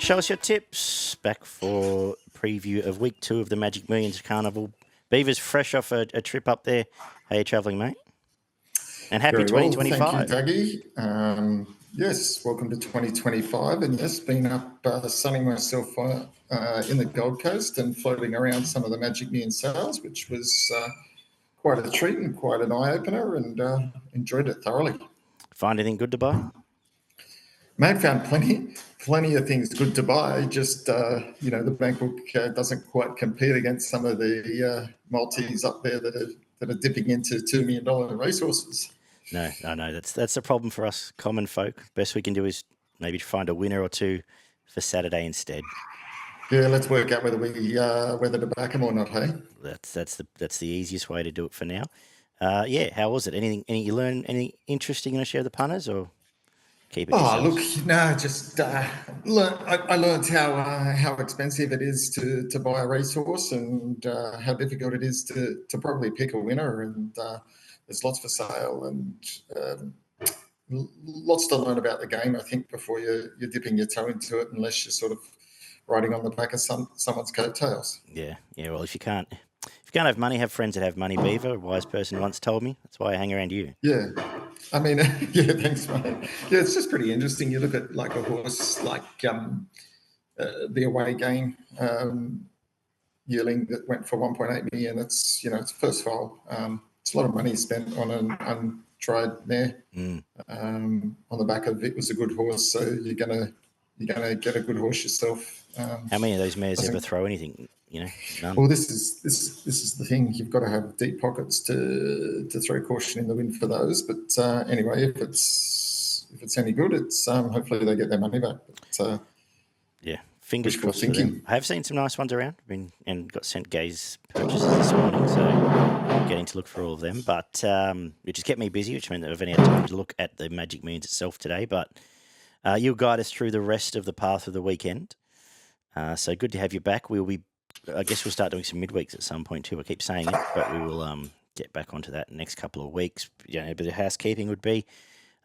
Show us your tips. Back for preview of week 2 of the Magic Millions Carnival. Beaver's fresh off a trip up there. How are you travelling, mate? And happy Very well, 2025. thank you, Daggy. Yes, welcome to 2025. And yes, been up sunning myself in the Gold Coast and floating around some of the Magic Million sales, which was quite a treat and quite an eye-opener, and enjoyed it thoroughly. Find anything good to buy? Mate, found plenty of things good to buy. Just the bank book doesn't quite compete against some of the multis up there that are dipping into $2 million racehorses. No. That's the problem for us common folk. Best we can do is maybe find a winner or two for Saturday instead. Yeah, let's work out whether to back them or not. Hey, that's the easiest way to do it for now. How was it? You learn anything interesting in a share of the punters or? Keep it yourselves? I learned how expensive it is to buy a racehorse and how difficult it is to probably pick a winner. And there's lots for sale and lots to learn about the game, I think, before you're dipping your toe into it, unless you're sort of riding on the back of someone's coattails. Yeah. Well, if you can't have money, have friends that have money. Beaver, a wise person once told me. That's why I hang around you. Yeah. I mean, yeah, thanks, mate. Yeah, it's just pretty interesting. You look at like a horse like the away game yearling that went for 1.8 million. It's it's first foal. It's a lot of money spent on an untried mare. On the back of it was a good horse, so you're gonna get a good horse yourself. How many of those mares ever throw anything? None. Well, this is the thing. You've got to have deep pockets to throw caution in the wind for those. But anyway, if it's any good, it's hopefully they get their money back. But, fingers crossed for them. I have seen some nice ones around. And got sent Gay's purchases this morning, so I'm getting to look for all of them. But which has kept me busy, which meant that I've only had time to look at the Magic Millions itself today. But you'll guide us through the rest of the path of the weekend. So good to have you back. I guess we'll start doing some midweeks at some point too. I keep saying it, but we will get back onto that in the next couple of weeks. A bit of housekeeping would be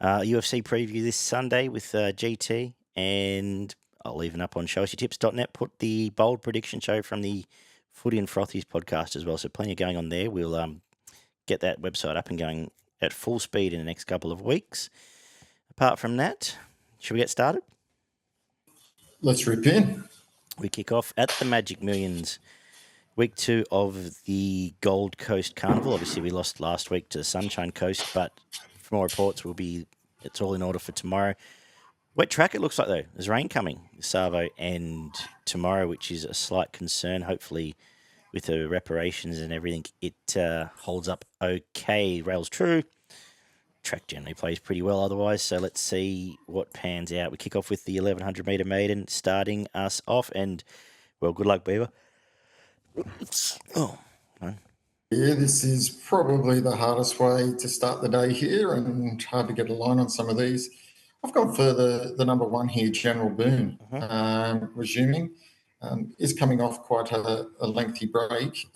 UFC preview this Sunday with GT, and I'll even up on showusyourtips.net put the bold prediction show from the Footy and Frothies podcast as well. So plenty going on there. We'll get that website up and going at full speed in the next couple of weeks. Apart from that, should we get started? Let's rip in. We kick off at the Magic Millions, week 2 of the Gold Coast Carnival. Obviously, we lost last week to the Sunshine Coast, but for more reports, it's all in order for tomorrow. Wet track, it looks like, though. There's rain coming, Savo and tomorrow, which is a slight concern. Hopefully, with the reparations and everything, it holds up okay. Rails true. Track generally plays pretty well otherwise, so let's see what pans out. We kick off with the 1100 metre maiden starting us off, and well, good luck, Beaver. Oh, man. Yeah, this is probably the hardest way to start the day here, and hard to get a line on some of these. I've gone for the number 1 here, General Boom, resuming. Is coming off quite a lengthy break,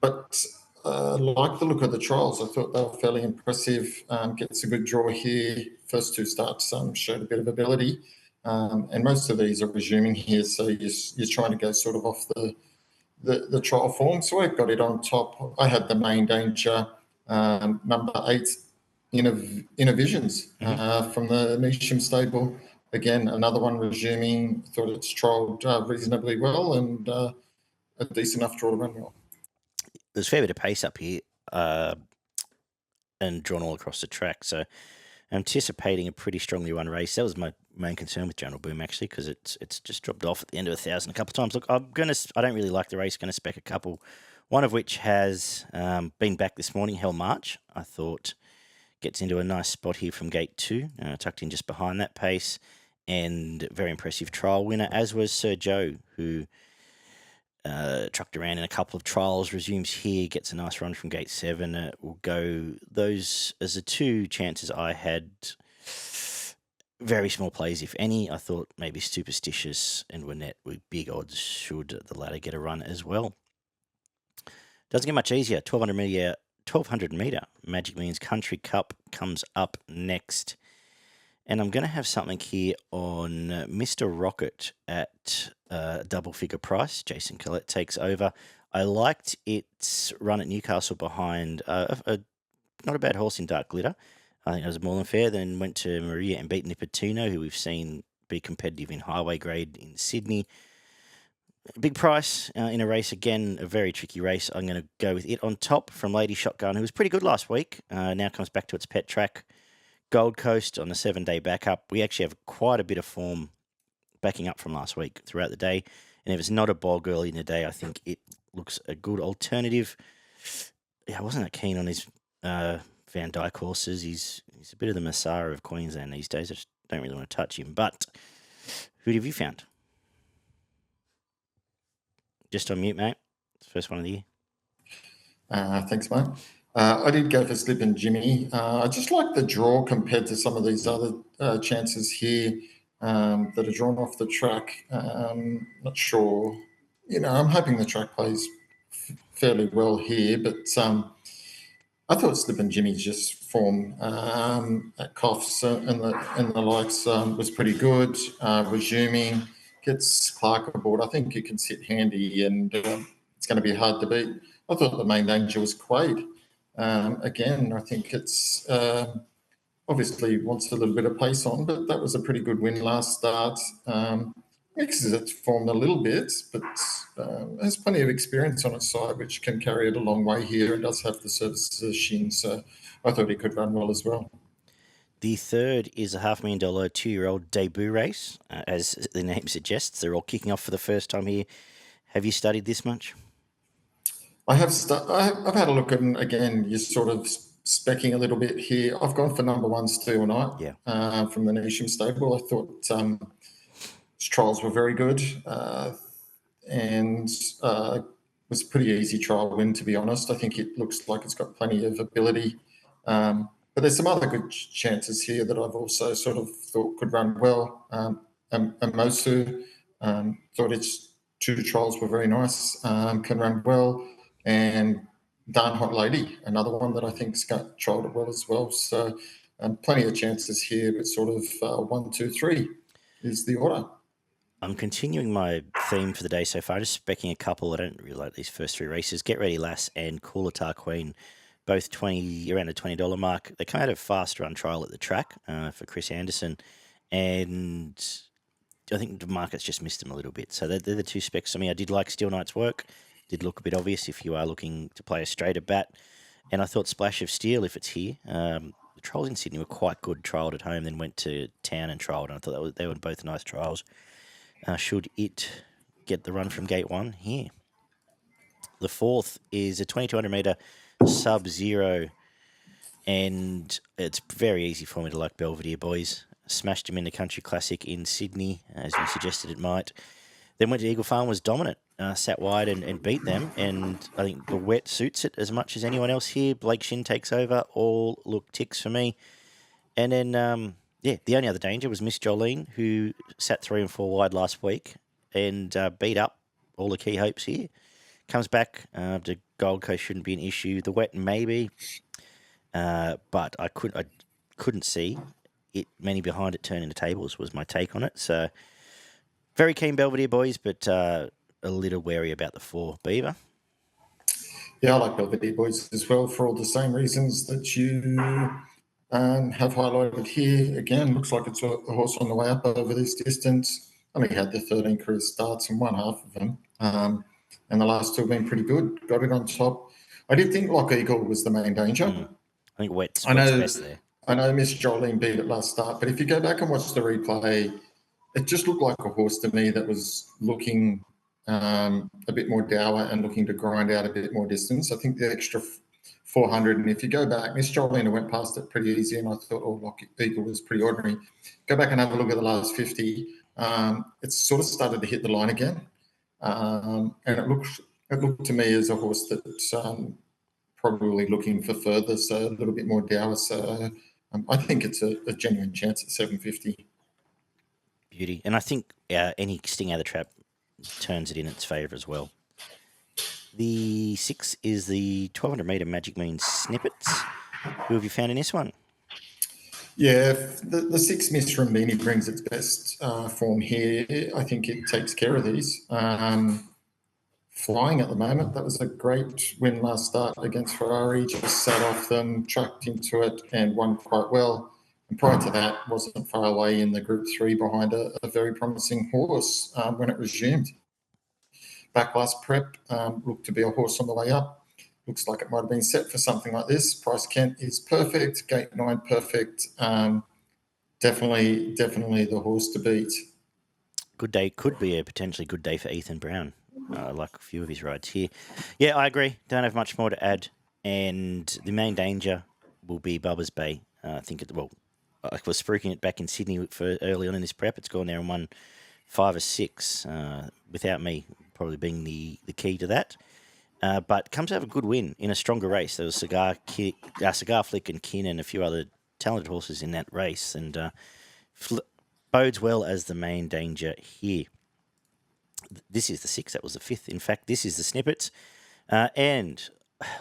but like the look of the trials. I thought they were fairly impressive. Gets a good draw here. First 2 starts showed a bit of ability. And most of these are resuming here, so you're trying to go sort of off the trial form. So I've got it on top. I had the Main Danger, number 8, Inner Visions from the Measham stable. Again, another one resuming. Thought it's trialled reasonably well and a decent enough draw to run well. There's a fair bit of pace up here and drawn all across the track. So anticipating a pretty strongly run race. That was my main concern with General Boom, actually, because it's just dropped off at the end of 1,000 a couple of times. Look, I don't really like the race. Going to spec a couple, one of which has been back this morning, Hell March. I thought gets into a nice spot here from gate 2, tucked in just behind that pace, and very impressive trial winner, as was Sir Joe, who trucked around in a couple of trials, resumes here, gets a nice run from gate 7. Will go those as the 2 chances I had. Very small plays, if any. I thought maybe Superstitious and Winnett with big odds should the latter get a run as well. Doesn't get much easier. 1200 metre Magic Millions Country Cup comes up next. And I'm going to have something here on Mr. Rocket at double-figure price. Jason Collette takes over. I liked its run at Newcastle behind not a bad horse in Dark Glitter. I think it was more than fair. Then went to Maria and beat Nipotino, who we've seen be competitive in highway grade in Sydney. Big price in a race, again, a very tricky race. I'm going to go with it on top from Lady Shotgun, who was pretty good last week. Now comes back to its pet track. Gold Coast on a 7-day backup. We actually have quite a bit of form backing up from last week throughout the day. And if it's not a bog early in the day, I think it looks a good alternative. Yeah, I wasn't that keen on his Van Dyke horses. He's a bit of the Messiah of Queensland these days. I just don't really want to touch him. But who have you found? Just on mute, mate. It's the first one of the year. Thanks, mate. I did go for Slippin' Jimmy. I just like the draw compared to some of these other chances here that are drawn off the track. Not sure. I'm hoping the track plays fairly well here, but I thought Slippin' Jimmy's just form at Coffs and the likes was pretty good. Resuming, gets Clark aboard. I think it can sit handy and it's going to be hard to beat. I thought the main danger was Quade. Again, I think it's obviously wants a little bit of pace on, but that was a pretty good win last start. Mixes its form a little bit, but has plenty of experience on its side, which can carry it a long way here. It does have the services of Shin, so I thought he could run well as well. The third is a $500,000 2-year-old debut race. As the name suggests, they're all kicking off for the first time here. Have you studied this much? I have. I've had a look at, and again, you're sort of specking a little bit here. I've gone for number 1 Steel Night from the Nisham stable. I thought his trials were very good and was a pretty easy trial win, to be honest. I think it looks like it's got plenty of ability. But there's some other good chances here that I've also sort of thought could run well. Amosu, thought its 2 trials were very nice, can run well. And Darn Hot Lady, another one that I think's got trialled it well as well. So plenty of chances here, but sort of 1, 2, 3 is the order. I'm continuing my theme for the day so far, just specking a couple. I don't really like these first 3 races. Get Ready Lass and Coolatar Queen, both around the $20 mark. They come out of fast run trial at the track for Chris Anderson, and I think the market's just missed them a little bit. So they're the 2 specs for me. I did like Steel Knight's work. Did look a bit obvious if you are looking to play a straighter bat. And I thought Splash of Steel, if it's here. The trials in Sydney were quite good, trialled at home, then went to town and trialled. And I thought they were both nice trials. Should it get the run from gate 1 here? The fourth is a 2,200-metre sub-zero, and it's very easy for me to like Belvedere, boys. Smashed him in the Country Classic in Sydney, as you suggested it might. Then went to Eagle Farm, was dominant, sat wide and beat them, and I think the wet suits it as much as anyone else here. Blake Shin takes over, all look ticks for me. And then, the only other danger was Miss Jolene, who sat 3 and 4 wide last week and beat up all the key hopes here. Comes back to Gold Coast, shouldn't be an issue. The wet maybe, but I couldn't see it many behind it turning the tables was my take on it. So very keen Belvedere, boys, but a little wary about the 4 Beaver. Yeah, I like Belvedere, boys, as well, for all the same reasons that you have highlighted here. Again, looks like it's a horse on the way up over this distance. Only had the 13 career starts and won half of them. And the last 2 have been pretty good. Got it on top. I did think Lock Eagle was the main danger. I think wet's best there. I know Miss Jolene beat it last start, but if you go back and watch the replay, it just looked like a horse to me that was looking a bit more dour and looking to grind out a bit more distance. I think the extra 400, and if you go back, Miss Jolene went past it pretty easy, and I thought, Lock Eagle was pretty ordinary. Go back and have a look at the last 50. It's sort of started to hit the line again. And it looked to me as a horse that's probably looking for further, so a little bit more dour. So I think it's a genuine chance at 750. Beauty. And I think any sting out of the trap turns it in its favour as well. The 6 is the 1,200-metre Magic Mean Snippets. Who have you found in this one? Yeah, the 6 Miss Roubini brings its best form here. I think it takes care of these. Flying at the moment. That was a great win last start against Ferrari. Just sat off them, trucked into it, and won quite well. And prior to that, wasn't far away in the Group 3 behind a very promising horse when it resumed. Back last prep, looked to be a horse on the way up. Looks like it might have been set for something like this. Price Kent is perfect. Gate 9 perfect. Definitely the horse to beat. Good day. Could be a potentially good day for Ethan Brown. I like a few of his rides here. Yeah, I agree. Don't have much more to add. And the main danger will be Bubba's Bay. I think I was spruiking it back in Sydney for early on in this prep. It's gone there and won 5 or 6 without me probably being the key to that. But comes to have a good win in a stronger race. There was Cigar Flick and Kin and a few other talented horses in that race, and bodes well as the main danger here. This is the 6th. That was the 5th. In fact, this is the Snippets. And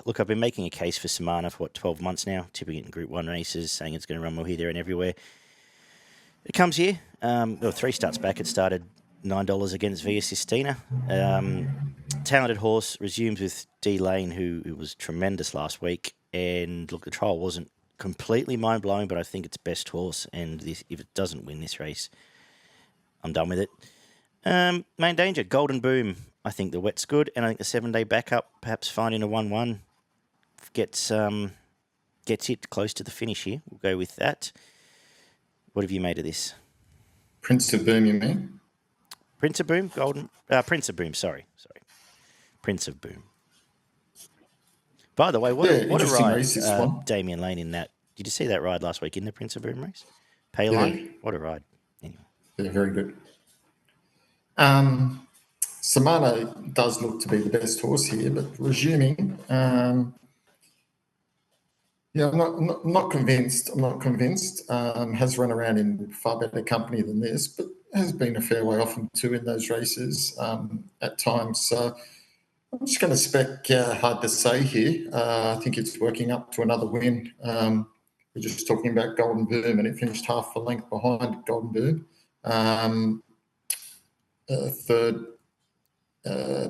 look, I've been making a case for Samana for 12 months now, tipping it in Group 1 races, saying it's going to run well here, there, and everywhere. It comes here. 3 starts back. It started $9 against Via Sistina. Talented horse, resumes with D Lane, who was tremendous last week. And look, the trial wasn't completely mind-blowing, but I think it's best horse. And if it doesn't win this race, I'm done with it. Main danger, Golden Boom. I think the wet's good, and I think the 7-day backup, perhaps finding a 1-1, gets it close to the finish here. We'll go with that. What have you made of this? Prince of Boom, you mean? Prince of Boom? Prince of Boom, sorry. Prince of Boom. By the way, what a ride, race, this one. Damien Lane in that. Did you see that ride last week in the Prince of Boom race? Payline? Yeah. What a ride. Anyway. Yeah, very good. Samana does look to be the best horse here, but resuming, I'm not convinced. I'm not convinced. Has run around in far better company than this, but has been a fair way off too in those races at times. So I'm just going to spec hard to say here. I think it's working up to another win. We're just talking about Golden Boom, and it finished half a length behind Golden Boom. Third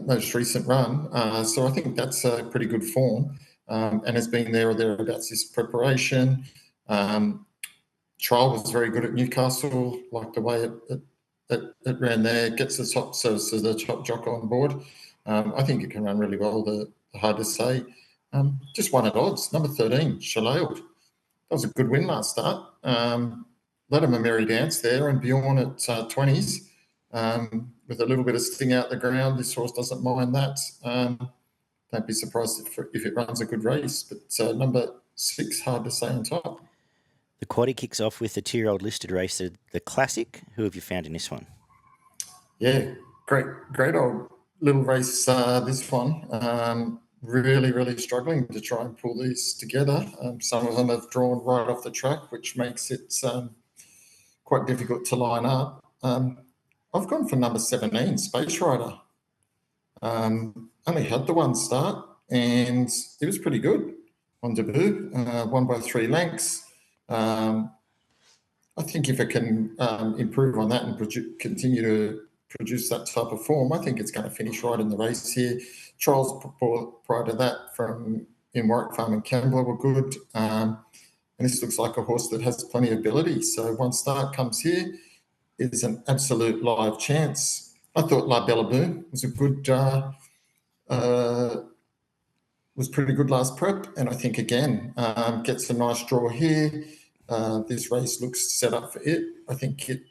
most recent run. So I think that's a pretty good form and has been there or thereabouts this preparation. Trial was very good at Newcastle, like the way it ran there, gets the top, so the top jockey on board. I think it can run really well, the hard to say. Just one at odds, number 13, Shalailed. That was a good win last start. Let him a merry dance there, and Bjorn at 20s. With a little bit of sting out the ground, this horse doesn't mind that. Don't be surprised if it runs a good race. But number 6, hard to say on top. The quaddie kicks off with the 2-year-old listed race, the Classic. Who have you found in this one? Yeah, great old little race, this one. Really struggling to try and pull these together. Some of them have drawn right off the track, which makes it quite difficult to line up. I've gone for number 17, Space Rider. Only had the one start, and it was pretty good on debut. Won by 3 lengths. I think if it can improve on that and continue to produce that type of form, I think it's going to finish right in the race here. Trials prior to that from in Warwick Farm and Kembla were good. And this looks like a horse that has plenty of ability. So one start comes here. Is an absolute live chance. I thought La Bella Boom was a good, was pretty good last prep, and I think again gets a nice draw here. This race looks set up for it. I think it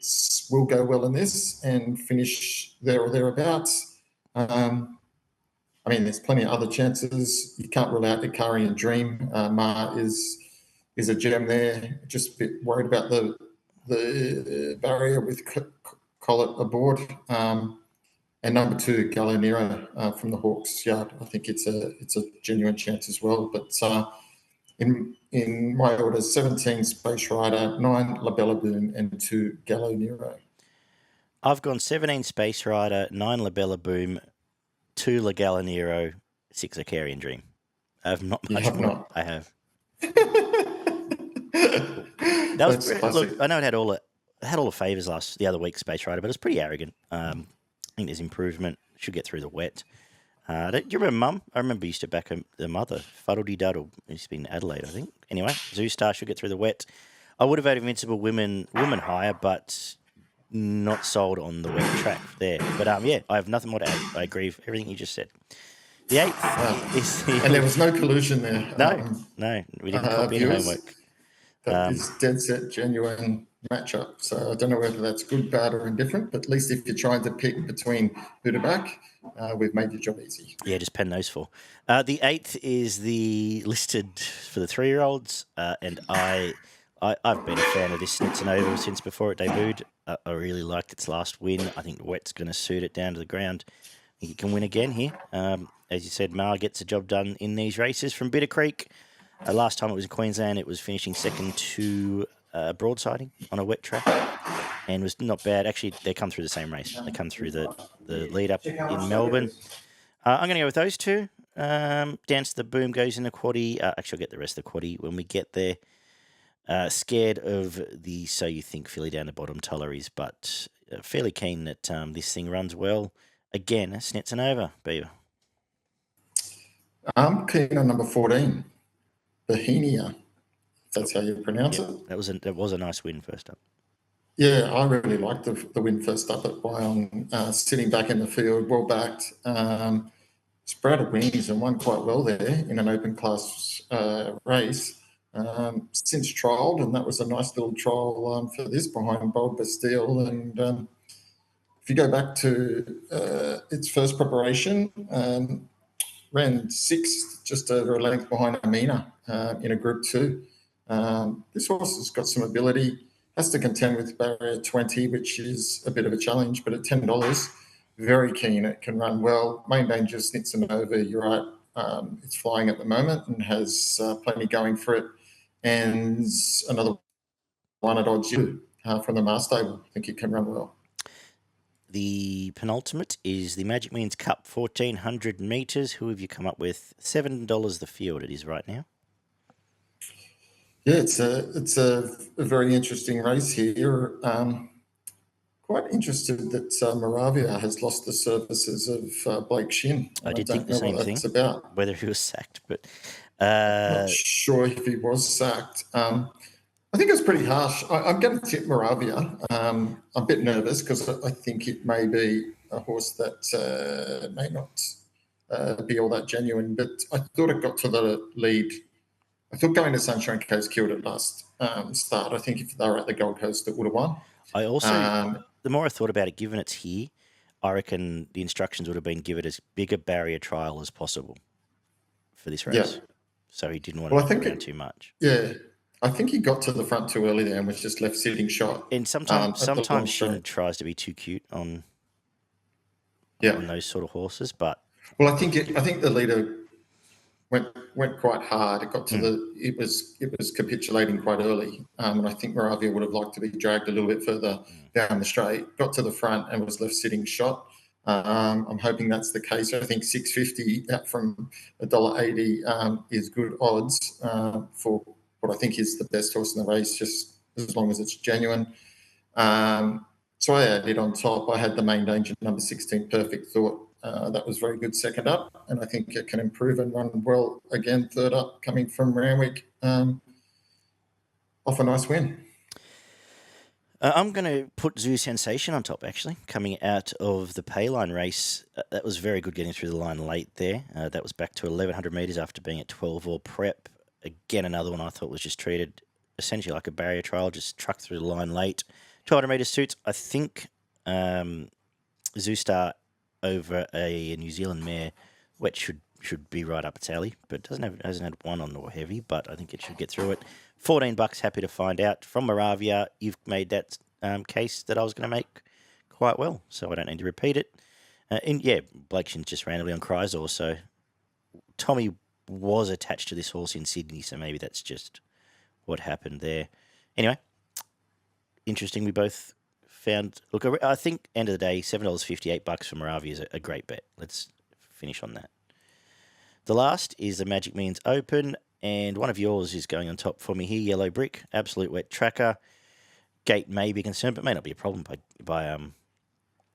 will go well in this and finish there or thereabouts. There's plenty of other chances. You can't rule out Ikarian Dream. Ma is a gem there. Just a bit worried about the barrier with Collett aboard. And number 2, Gallo Nero from the Hawks Yard. I think it's a genuine chance as well. But in my order, 17 Space Rider, 9 La Bella Boom, and 2 Gallo Nero. I've gone 17 Space Rider, 9 La Bella Boom, 2 La Galla Nero, 6 Ikarian Dream. I have not much more. I have. That was That's classic. look. I know it had all the favours the other week, Space Rider, but it's pretty arrogant. I think there's improvement. Should get through the wet. Do you remember Mum? I remember used to back the mother. Fuddledy Duddle. Used to be in Adelaide, I think. Anyway, Zoo Star should get through the wet. I would have had Invincible Woman higher, but not sold on the wet track there. But yeah, I have nothing more to add. I agree with everything you just said. The 8th is the... And there was no collusion there. No, we didn't copy any homework. That is dead set, genuine matchup. So I don't know whether that's good, bad, or indifferent, but at least if you're trying to pick between who to back, we've made your job easy. Yeah, just pen those four. The 8th is the listed for the 3-year-olds, and I've been a fan of this Snippets Sprint since before it debuted. I really liked its last win. I think the wet's going to suit it down to the ground. I think it can win again here. As you said, Mar gets the job done in these races from Bitter Creek. Last time it was in Queensland, it was finishing second to Broadsiding on a wet track and was not bad. Actually, they come through the same race. They come through the lead up in Melbourne. I'm going to go with those two. Dance the Boom goes in the quaddie. Actually, I'll get the rest of the quaddie when we get there. Scared of the So You Think filly down the bottom, Tulleries, but fairly keen that this thing runs well. Again, Snetzenova, Beaver. I'm keen on number 14, Bohemia, if that's how you pronounce it. That was a nice win first up. Yeah, I really liked the win first up at Wyong, sitting back in the field, well backed, sprouted wings and won quite well there in an open class race. Since trialled, and that was a nice little trial for this behind Bold Bastille. And if you go back to its first preparation, ran 6th, just over a length behind Amina in a Group 2. This horse has got some ability, has to contend with barrier 20, which is a bit of a challenge, but at $10, very keen. It can run well. Main danger, Snitzenova, you're right. It's flying at the moment and has plenty going for it. And another one at odds from the Mars stable. I think it can run well. The penultimate is the Magic Means Cup, 1,400 metres. Who have you come up with? $7 the field it is right now. Yeah, it's a very interesting race here. Quite interested that Moravia has lost the services of Blake Shin. I did think the same thing. About. Whether he was sacked, but not sure if he was sacked. I think it's pretty harsh. I'm going to tip Moravia. I'm a bit nervous because I think it may be a horse that may not be all that genuine, but I thought it got to the lead. I thought going to Sunshine Coast killed it last start. I think if they were at the Gold Coast, it would have won. I also, the more I thought about it, given it's here, I reckon the instructions would have been give it as big a barrier trial as possible for this race. Yeah. So he didn't want to move around too much. Yeah. I think he got to the front too early there and was just left sitting shot. And sometimes Shin tries to be too cute on those sort of horses, but I think the leader went quite hard. It got to it was capitulating quite early, and I think Moravia would have liked to be dragged a little bit further down the straight. Got to the front and was left sitting shot. I'm hoping that's the case. I think $6.50 from $1.80 is good odds for what I think is the best horse in the race, just as long as it's genuine. So I added on top. I had the Main Danger, number 16, Perfect Thought. That was very good second up, and I think it can improve and run well again, third up, coming from Randwick, off a nice win. I'm going to put Zou Sensation on top, actually, coming out of the pay line race. That was very good getting through the line late there. That was back to 1,100 metres after being at 12 all prep. Again, another one I thought was just treated essentially like a barrier trial, just trucked through the line late. 200 metres suits. I think Zoo Star over a New Zealand mare, wet should be right up its alley, but hasn't had one on the heavy, but I think it should get through it. $14, happy to find out. From Moravia, you've made that case that I was going to make quite well, so I don't need to repeat it. Blake Shin's just randomly on Chrysor, so Tommy was attached to this horse in Sydney, so maybe that's just what happened there. Anyway, interesting. We both found... Look, I think, end of the day, $7.58 for Moravia is a great bet. Let's finish on that. The last is the Magic Means Open. And one of yours is going on top for me here, Yellow Brick, absolute wet tracker. Gate may be concerned, but may not be a problem by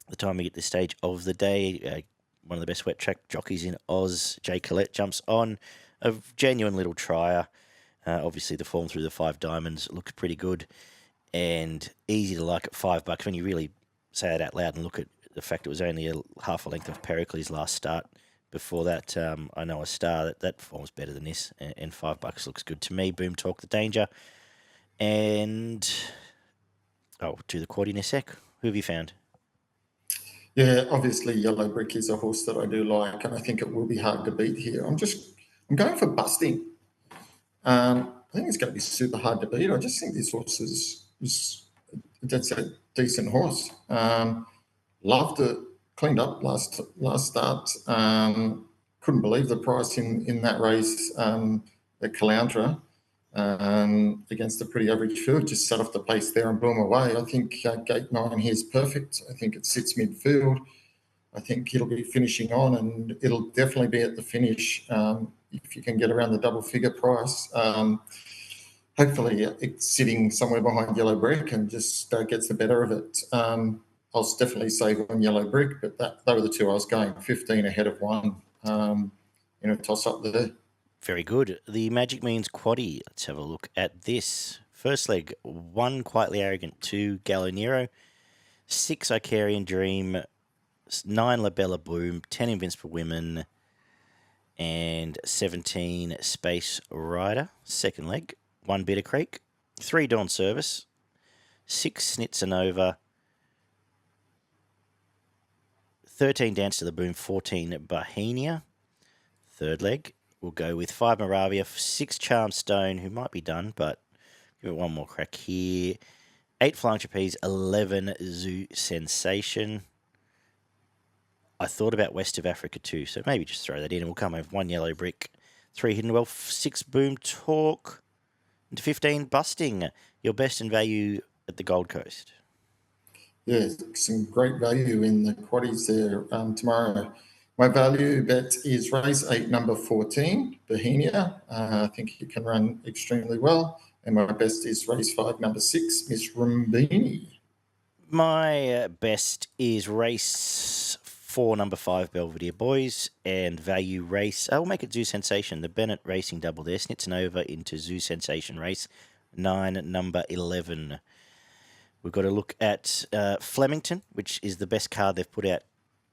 the time we get this stage of the day. One of the best wet track jockeys in Oz, Jay Collette, jumps on. A genuine little trier. Obviously, the form through the 5 diamonds looks pretty good and easy to like at $5 when you really say it out loud and look at the fact it was only half a length of Pericles' last start. Before that, I know a star that form's better than this, and $5 looks good to me. Boom Talk the Danger. And I'll do the quaddie in a sec. Who have you found? Yeah, obviously Yellow Brick is a horse that I do like, and I think it will be hard to beat here. I'm going for Busting. I think it's going to be super hard to beat. I just think this horse is that's a decent horse. Loved it, cleaned up last start. Couldn't believe the price in that race at Caloundra against a pretty average field. Just set off the pace there and blew him away. I think gate 9 here is perfect. I think it sits midfield. I think it'll be finishing on, and it'll definitely be at the finish if you can get around the double figure price. Hopefully it's sitting somewhere behind Yellow Brick and just gets the better of it. I'll definitely save on Yellow Brick, but they were the two I was going, 15 ahead of 1 in a toss-up there. Very good. The Magic Means quaddie. Let's have a look at this. First leg, 1 Quietly Arrogant, 2 Gallo Nero, 6 Icarian Dream, 9 La Bella Boom, 10 Invincible Women, and 17 Space Rider. Second leg, 1 Bitter Creek, 3 Dawn Service, 6 Snitsanova, 13 Dance to the Boom, 14 Bohemia. Third leg, we'll go with 5 Moravia, 6 Charm Stone, who might be done, but give it one more crack here. 8 Flying Trapeze, 11 Zou Sensation. I thought about West of Africa too, so maybe just throw that in and we'll come over 1 Yellow Brick, 3 Hidden Wealth, 6 Boom Talk, and 15 Busting. Your best in value at the Gold Coast. Yeah, some great value in the quaddies there tomorrow. My value bet is race 8, number 14, Bohemia. I think it can run extremely well. And my best is race 5, number 6, Miss Roubini. My best is race 4, number 5, Belvedere Boys, and value race. I will make it Zou Sensation, the Bennett Racing double there. Snitsanova into Zou Sensation race 9, number 11. We've got to look at Flemington, which is the best card they've put out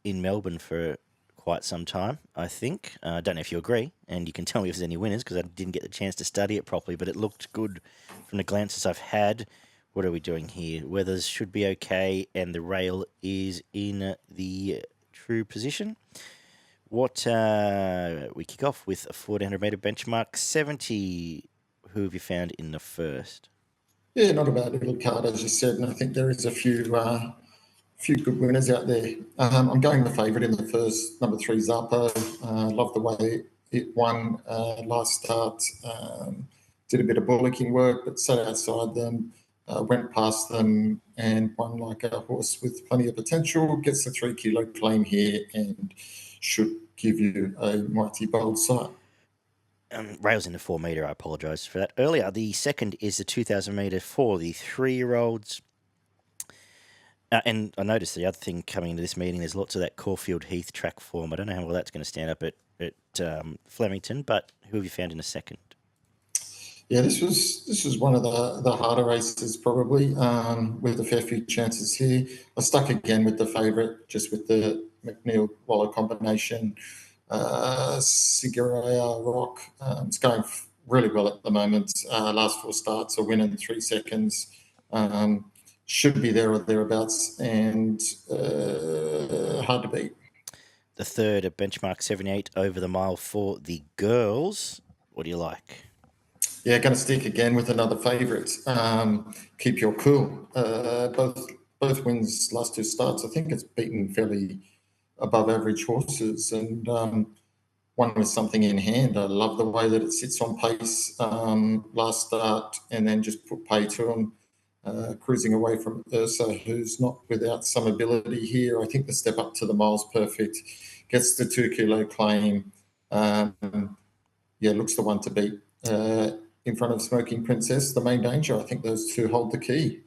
in Melbourne for quite some time, I think. I don't know if you agree, and you can tell me if there's any winners because I didn't get the chance to study it properly, but it looked good from the glances I've had. What are we doing here? Weathers should be okay, and the rail is in the true position. What we kick off with a 1400-metre benchmark, 70. Who have you found in the first? Yeah, not a bad little card, as you said, and I think there is a few good winners out there. I'm going the favourite in the first, number 3, Zappo. Love the way it won last start. Did a bit of bullocking work, but sat outside them, went past them, and won like a horse with plenty of potential. Gets the 3 kilo claim here and should give you a mighty bold sight. Rails in the 4 metre, I apologise for that earlier. The second is the 2,000 metre for the 3-year-olds. And I noticed the other thing coming into this meeting, there's lots of that Caulfield Heath track form. I don't know how well that's going to stand up at Flemington, but who have you found in a second? Yeah, this was one of the harder races probably, with a fair few chances here. I stuck again with the favourite, just with the McNeil-Waller combination. Siguraya Rock. It's going really well at the moment. Last 4 starts, a win in 3 seconds. Should be there or thereabouts, and hard to beat. The third at benchmark 78 over the mile for the girls. What do you like? Yeah, going to stick again with another favourite. Keep Your Cool. Both wins last 2 starts. I think it's beaten fairly above average horses, and one with something in hand. I love the way that it sits on pace last start and then just put pay to them, cruising away from Ursa, who's not without some ability here. I think the step up to the mile's perfect. Gets the 2 kilo claim. Looks the one to beat. in front of Smoking Princess, the Main Danger. I think those two hold the key.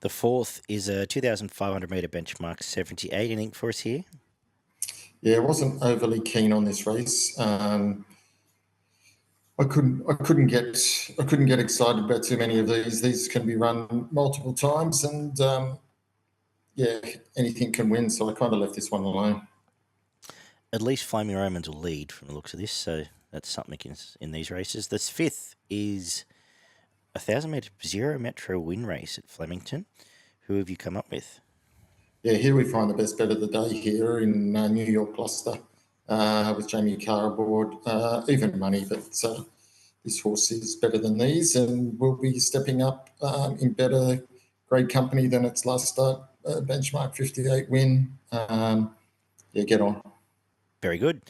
The fourth is a 2,500 metre benchmark 78 inning for us here. Yeah, I wasn't overly keen on this race. I couldn't get excited about too many of these. These can be run multiple times, and anything can win. So I kind of left this one alone. At least Flaming Romans will lead from the looks of this, so that's something in these races. This fifth is a 1,000 metre zero metro win race at Flemington. Who have you come up with? Yeah, here we find the best bet of the day here in New York Cluster with Jamie Carr aboard. Even money, but this horse is better than these and will be stepping up in better grade company than its last start. Benchmark 58 win. Get on. Very good.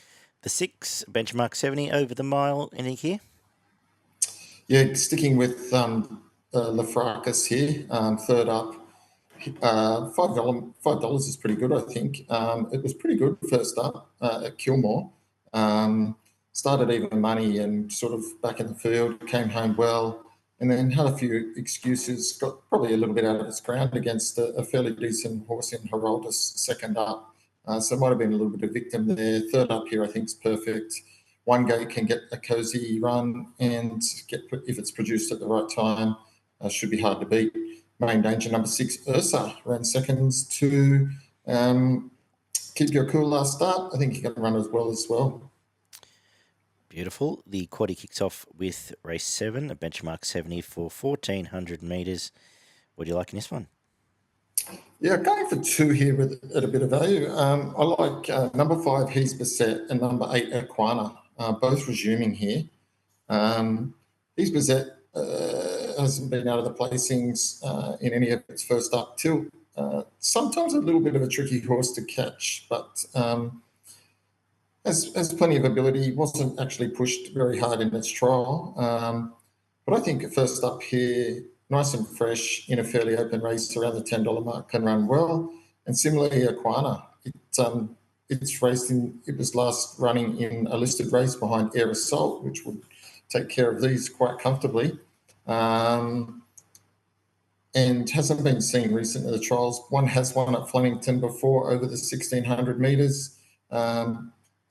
The six, benchmark 70 over the mile. Any here? Yeah, sticking with Lafracus here, third up. $5 is pretty good, I think. It was pretty good first up at Kilmore. Started even money and sort of back in the field, came home well, and then had a few excuses, got probably a little bit out of its ground against a fairly decent horse in Heroldus second up. So it might have been a little bit of victim there. Third up here, I think, is perfect. One gate can get a cozy run and if it's produced at the right time, should be hard to beat. Main Danger number 6, Ursa, ran seconds to Keep Your Cool last start. I think he can run as well. Beautiful. The quaddie kicks off with race 7, a benchmark 70 for 1,400 metres. What do you like in this one? Yeah, going for 2 here at a bit of value. I like number 5, He's Beset, and number 8, Aquana, both resuming here. He's Beset hasn't been out of the placings in any of its first up till. Sometimes a little bit of a tricky horse to catch, but has plenty of ability. Wasn't actually pushed very hard in its trial. But I think first up here, nice and fresh in a fairly open race around the $10 mark, can run well. And similarly, Aquana, it's raced it was last running in a listed race behind Air Assault, which would take care of these quite comfortably. And hasn't been seen recently in the trials. One has won at Flemington before over the 1,600 metres.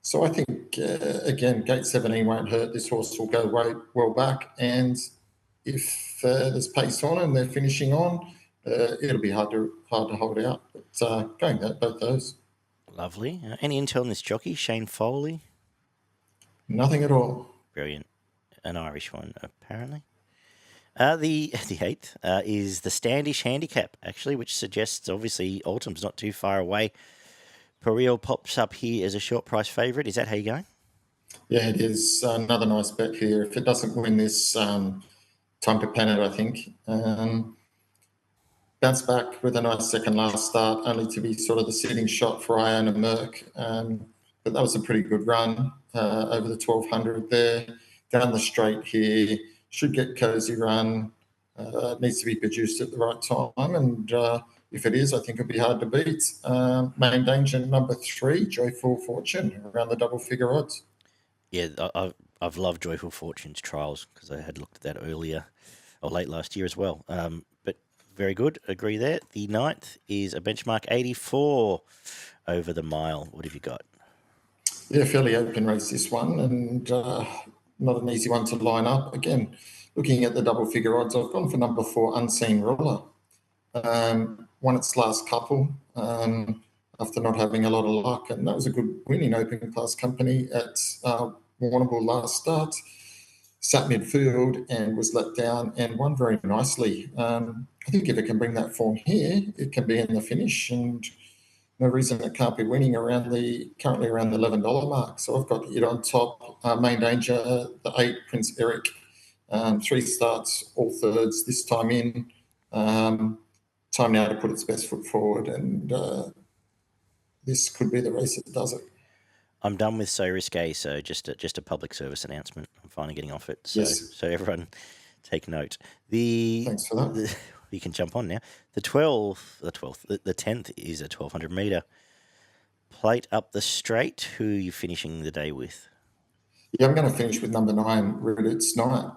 So I think, again, gate 17 won't hurt. This horse will go well back. And if there's pace on and they're finishing on, it'll be hard to hold out. But going both those. Lovely. Any intel on this jockey, Shane Foley? Nothing at all. Brilliant. An Irish one, apparently. The eighth is the Standish Handicap, actually, which suggests, obviously, Autumn's not too far away. Pereille pops up here as a short price favourite. Is that how you're going? Yeah, it is. Another nice bet here. If it doesn't win this, time to pen it, I think. Bounce back with a nice second last start, only to be sort of the sitting shot for Iona Merck. But that was a pretty good run over the 1,200 there. Down the straight here, should get cozy run. Needs to be produced at the right time. And if it is, I think it'll be hard to beat. Main Danger number 3, Joyful Fortune, around the double figure odds. Yeah, I've loved Joyful Fortune's trials because I had looked at that earlier or late last year as well. But very good. Agree there. The ninth is a benchmark 84 over the mile. What have you got? Yeah, fairly open race this one, and not an easy one to line up. Again, looking at the double figure odds, I've gone for number 4, Unseen Ruler. Won its last couple after not having a lot of luck, and that was a good win in open class company at Warrnambool last start. Sat midfield and was let down and won very nicely. I think if it can bring that form here, it can be in the finish, and no reason it can't be winning currently around the $11 mark. So I've got it on top. Main Danger, the 8, Prince Eric, 3 starts, all thirds this time in. Time now to put its best foot forward, and this could be the race that does it. I'm done with So Risque, so just a public service announcement. I'm finally getting off it. So, yes. So everyone take note. Thanks for that. You can jump on now. The 10th is a 1,200 metre plate up the straight. Who are you finishing the day with? Yeah, I'm going to finish with number 9, Reddit's Night.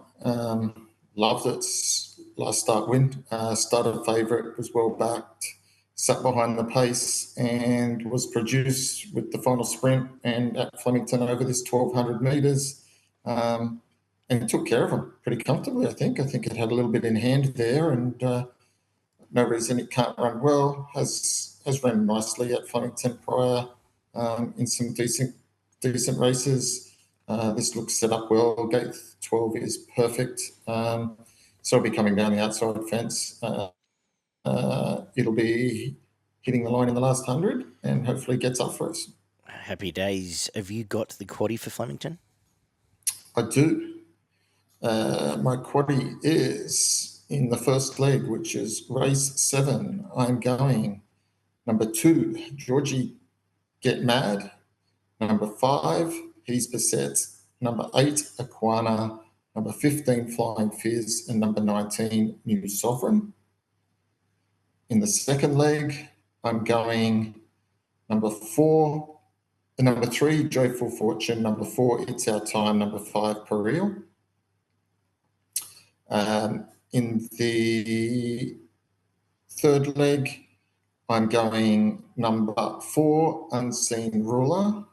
Loved its last start win. Started favourite, was well backed, sat behind the pace, and was produced with the final sprint and at Flemington over this 1,200 metres. And took care of him pretty comfortably, I think. I think it had a little bit in hand there, and no reason it can't run well. Has run nicely at Flemington prior in some decent races. This looks set up well. Gate 12 is perfect. So it'll be coming down the outside fence. It'll be hitting the line in the last 100 and hopefully gets up for us. Happy days. Have you got the quaddie for Flemington? I do. My quaddie is in the first leg, which is race 7. I'm going number 2, Georgie Get Mad. Number 5, He's Beset. Number 8, Aquana. Number 15, Flying Fizz. And number 19, New Sovereign. In the second leg, I'm going number 3, Joyful Fortune. Number 4, It's Our Time. Number 5, Pereille. In the third leg, I'm going number 4, Unseen Ruler.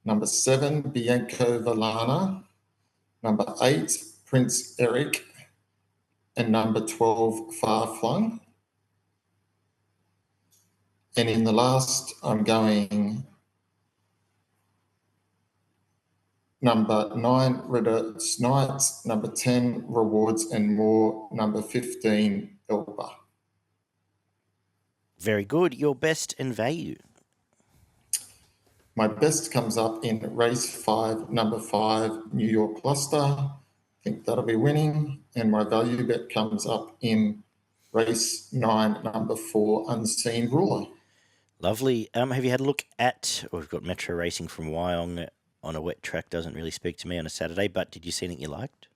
Number 7, Bianco Valana. Number 8, Prince Eric. And number 12, Far Flung. And in the last, I'm going number 9, Redder's Nights. Number 10, Rewards and More. Number 15, Elba. Very good. Your best and value? My best comes up in race 5, number 5, New York Cluster. I think that'll be winning. And my value bet comes up in race 9, number 4, Unseen Ruler. Lovely. Have you had a look at, we've got Metro Racing from Wyong on a wet track, doesn't really speak to me on a Saturday, but did you see anything you liked?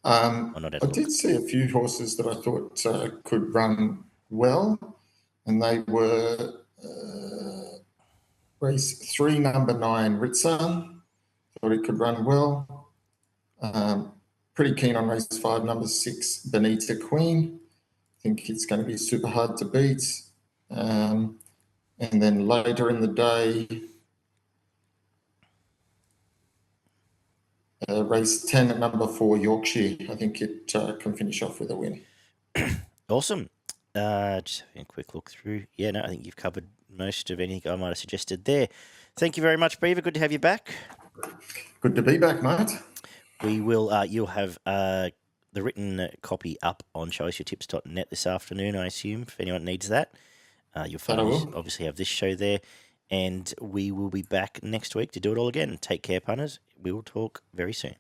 I did see a few horses that I thought could run well, and they were race 3, number 9, Ritza. Thought it could run well. Pretty keen on race 5, number 6, Benita Queen. I think it's going to be super hard to beat. And then later in the day, race 10 at number 4, Yorkshire. I think it can finish off with a win. Awesome. Just having a quick look through. Yeah, no, I think you've covered most of anything I might have suggested there. Thank you very much, Beaver. Good to have you back. Good to be back, mate. We will. You'll have the written copy up on choiceyourtips.net this afternoon, I assume, if anyone needs that. You'll obviously have this show there. And we will be back next week to do it all again. Take care, punters. We will talk very soon.